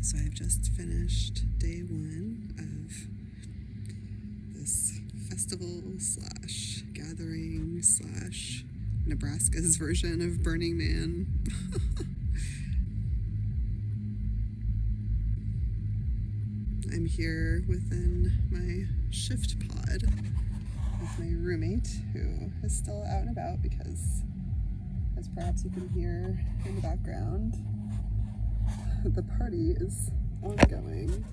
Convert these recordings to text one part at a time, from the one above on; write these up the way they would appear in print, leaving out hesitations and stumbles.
So I've just finished day one of this festival slash gathering slash Nebraska's version of Burning Man. I'm here within my shift pod with my roommate, who is still out and about because, as perhaps you can hear in the background, the party is ongoing.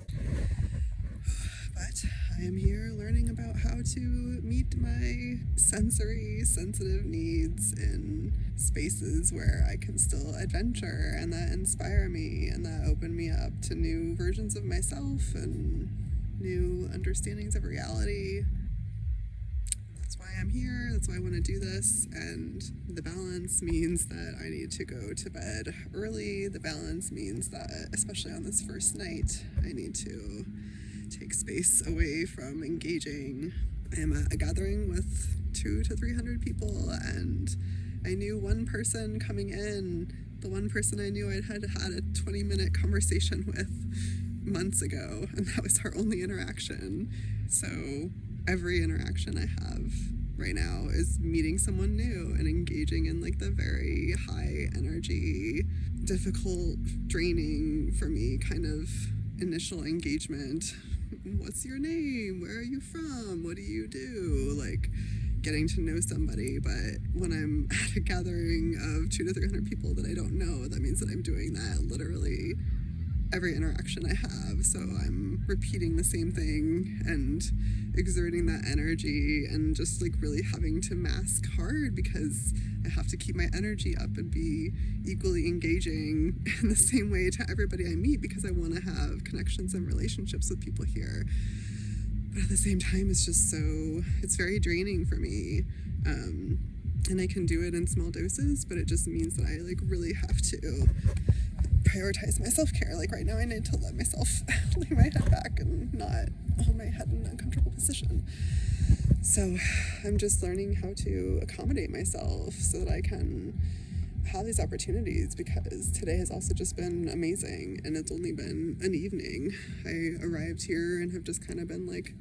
But I am here learning about how to meet my sensory sensitive needs in spaces where I can still adventure and that inspire me and that open me up to new versions of myself and new understandings of reality. That's why I'm here. That's why I want to do this. And the balance means that I need to go to bed early. The balance means that, especially on this first night, I need to take space away from engaging. I am at a gathering with 200 to 300 people, and I knew one person coming in, the one person I knew I had had a 20-minute conversation with months ago, and that was our only interaction. So every interaction I have right now is meeting someone new and engaging in like the very high energy, difficult, draining for me kind of initial engagement. What's your name? Where are you from? What do you do? Like getting to know somebody. But when I'm at a gathering of 200 to 300 people that I don't know, that means that I'm doing that literally every interaction I have. So I'm repeating the same thing and exerting that energy and just like really having to mask hard because I have to keep my energy up and be equally engaging in the same way to everybody I meet because I want to have connections and relationships with people here. But at the same time, it's very draining for me. And I can do it in small doses, but it just means that I like really have to prioritize my self-care. Like right now I need to let myself lay my head back and not hold my head in an uncomfortable position. So I'm just learning how to accommodate myself so that I can have these opportunities, because today has also just been amazing and it's only been an evening. I arrived here and have just kind of been like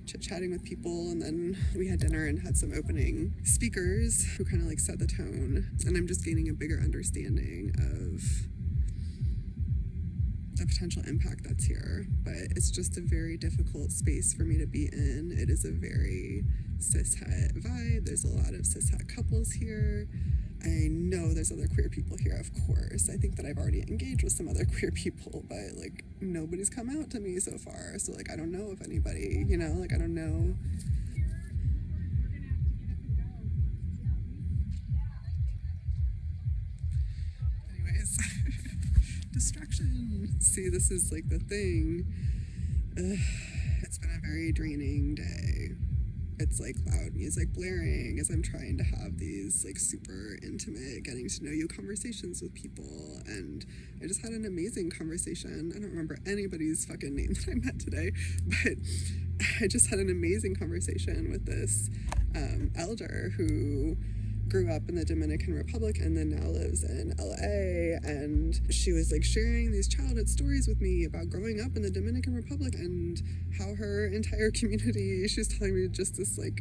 chit-chatting with people, and then we had dinner and had some opening speakers who kind of like set the tone, and I'm just gaining a bigger understanding of the potential impact that's here. But it's just a very difficult space for me to be in. It is a very cishet vibe. There's a lot of cishet couples here. I know there's other queer people here, of course. I think that I've already engaged with some other queer people, but like nobody's come out to me so far. So like I don't know if anybody, like I don't know. Anyways, distraction. See, this is like the thing. It's been a very draining day. It's like loud music blaring as I'm trying to have these like super intimate, getting to know you conversations with people. And I just had an amazing conversation. I don't remember anybody's fucking name that I met today, but I just had an amazing conversation with this elder who grew up in the Dominican Republic and then now lives in LA, and she was like sharing these childhood stories with me about growing up in the Dominican Republic and how her entire community, she was telling me just this like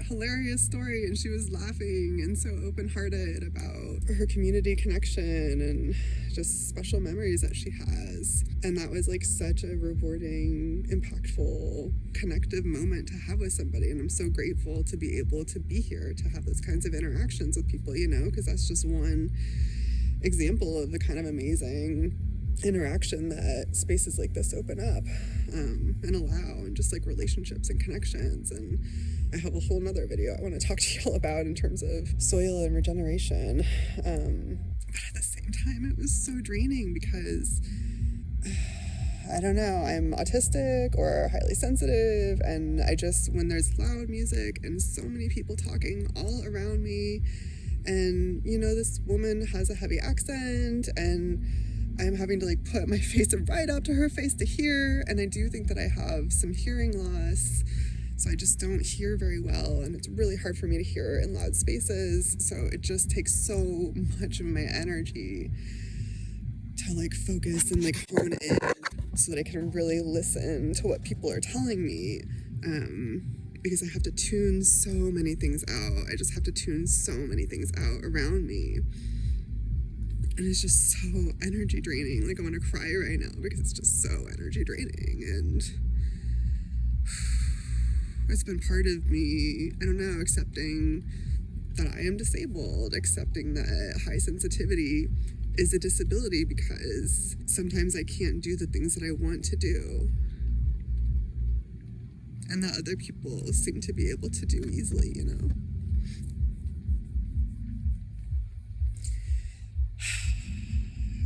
hilarious story, and she was laughing and so open-hearted about her community connection and just special memories that she has. And that was like such a rewarding, impactful, connective moment to have with somebody, and I'm so grateful to be able to be here to have those kinds of interactions with people, because that's just one example of the kind of amazing interaction that spaces like this open up and allow, and just like relationships and connections. And I have a whole nother video I want to talk to y'all about in terms of soil and regeneration, but at the same time it was so draining because I don't know, I'm autistic or highly sensitive, and I just, when there's loud music and so many people talking all around me, and this woman has a heavy accent, and I'm having to like put my face right up to her face to hear, and I do think that I have some hearing loss, so I just don't hear very well, and it's really hard for me to hear in loud spaces, so it just takes so much of my energy to like focus and like hone in so that I can really listen to what people are telling me. Because I have to tune so many things out. I just have to tune so many things out around me. And it's just so energy draining. Like I want to cry right now because it's just so energy draining. And it's been part of me, I don't know, accepting that I am disabled, accepting that high sensitivity is a disability because sometimes I can't do the things that I want to do and that other people seem to be able to do easily, you know?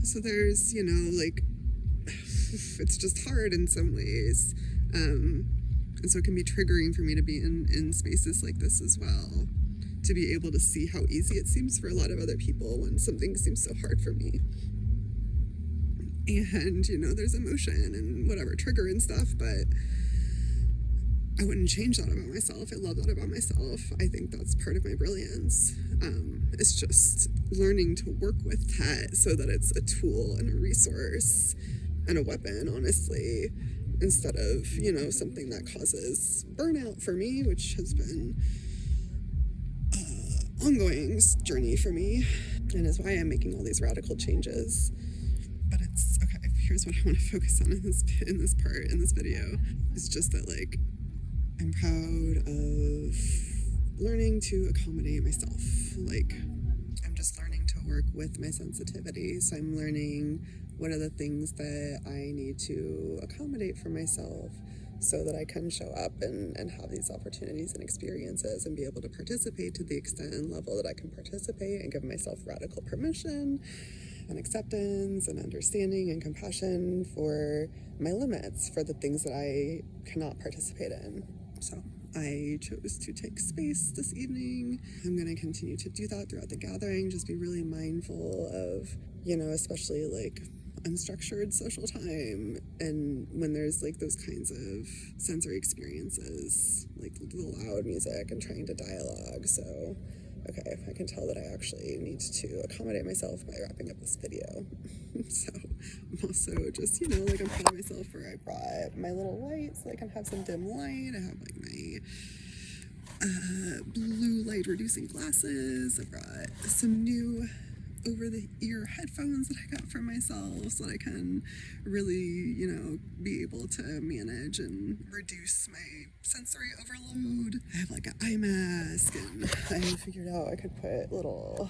So there's, you know, like, it's just hard in some ways. And so it can be triggering for me to be in spaces like this as well, to be able to see how easy it seems for a lot of other people when something seems so hard for me. And, you know, there's emotion and whatever, trigger and stuff, but I wouldn't change that about myself. I love that about myself. I think that's part of my brilliance. It's just learning to work with that so that it's a tool and a resource and a weapon, honestly, instead of, you know, something that causes burnout for me, which has been an ongoing journey for me and is why I'm making all these radical changes. But it's, okay, here's what I want to focus on in this part, in this video. It's just that, like, I'm proud of learning to accommodate myself. Like, I'm just learning to work with my sensitivity. So I'm learning what are the things that I need to accommodate for myself so that I can show up and have these opportunities and experiences and be able to participate to the extent and level that I can participate and give myself radical permission and acceptance and understanding and compassion for my limits, for the things that I cannot participate in. So I chose to take space this evening. I'm going to continue to do that throughout the gathering, just be really mindful of, you know, especially like unstructured social time and when there's like those kinds of sensory experiences, like the loud music and trying to dialogue. So, okay, I can tell that I actually need to accommodate myself by wrapping up this video. So I'm also just, you know, like I'm proud of myself for I brought my little lights so I can have some dim light. I have like my blue light reducing glasses. I brought some new over-the-ear headphones that I got for myself so that I can really, you know, be able to manage and reduce my sensory overload. I have like an eye mask, and I figured out I could put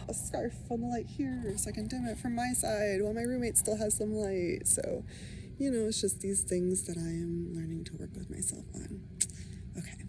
a scarf on the light here so I can dim it from my side while my roommate still has some light. So, you know, it's just these things that I am learning to work with myself on. Okay.